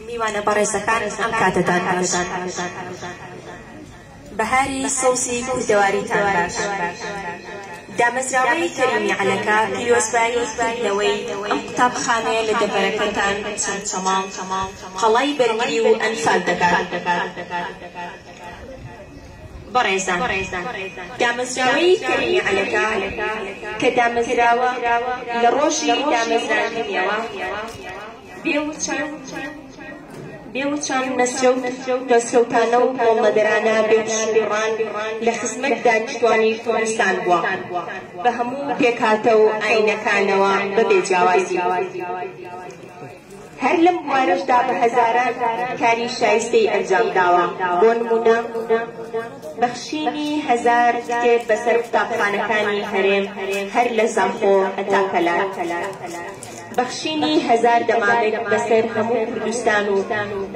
میوانە بەڕێزەکان ئەم کاتەتان باش بەهاری سەوزی کوردەواریتان باش دامەزراوەی کەریمی عەلەکە پیرۆزباییکردنەوەی ئەم قوتابخانەیە لە دەڤەرەکەتان چەند چەماڵ قەڵای بەرگری و ئەنفال دەکات بەڕێزان دامەزراوەی کەریمی عەلەکە کە دامەزراوە لە ڕۆژی دامەزراندنیەوە بێوچان نەسرە و دەستکەوتانە و کۆڵمەدەرانە بێوشمیڕان لە خزمەت دانیشتوانی کوردستان بووە بە هەموو پێکهاتە و ئاینەکانەوە بەبێ جیاوازی هەر لەم بوارەشدا بە هەزاران کاری شایستەی ئەنجام داوە بۆ نمونە بەخشینی هەزار کتێب بەسەر قوتابخانەکانی هەرێم هەر لە زانخۆ هەتا کەلار بەخشینی هەزار دەمامک بەسەر هەموو کوردستان و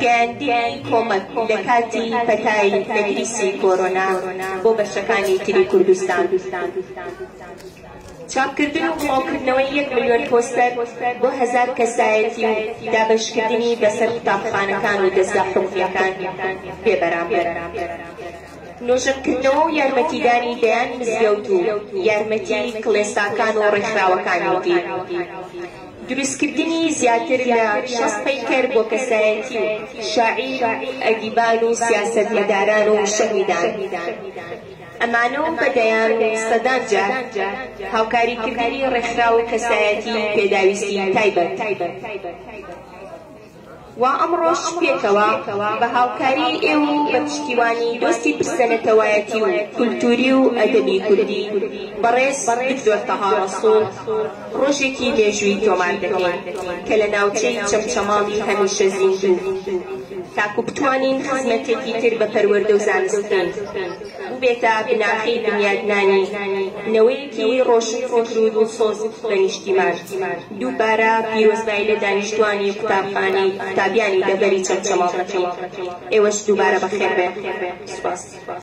گەیاندنی کۆمەک لە کاتی پەتای نەگریسی کۆرۆنا بۆ بەشەکانی تری کوردستان چاپکردن و خۆکردنەوەی 1 ملیۆن پۆستەر بۆ 1000 کەسایەتی و دابەشکردنی بەسەر قوتابخانەکان و دەستگا حکومیەکان بێبەرامبەر نۆژەمکردنەوە و یارمەتیدانی دەیان مزگەوت و یارمەتی کڵێساکان و ڕێکخراوەکانی دی دروستکردنی زیاتر لە 60 پەیکەر بۆ کەسایەتی و شاعیر ئەدیبان و سیاسەتمەداران و شەهیدان ئەمانە و بەدەیان سەدان جار هاوکاریکردنی ڕێکخراو و کەسایەتی پێداویستی تایبەت و ئەمڕۆژ پێکەوە بە هاوکاری ئێوە بە پشتیوانی دۆستی پرسەنەتەوایەتی و کولتوری و ئەدەبی کوردی بەڕێز دکتۆر تەها ڕەسوڵ ڕۆژێکی مێژووی تۆمار دەکەین کە لە ناوچەی چەمچەماڵی هەمیشە زیندوو تاکو بتوانین خزمەتێکی تر بە پەروەردە و زانست بکەین بێتە بناخی بنیادنانی نەوەیەکی ڕۆشن فکر و دڵسۆز بە نیشتیمان دووبارە پیرۆزبایی لە دانیشتوانی قوتابیانی دەڤەری چەمچەماڵ دەکەین ئێوەش دووبارە بەخێر بێ. سوپاس.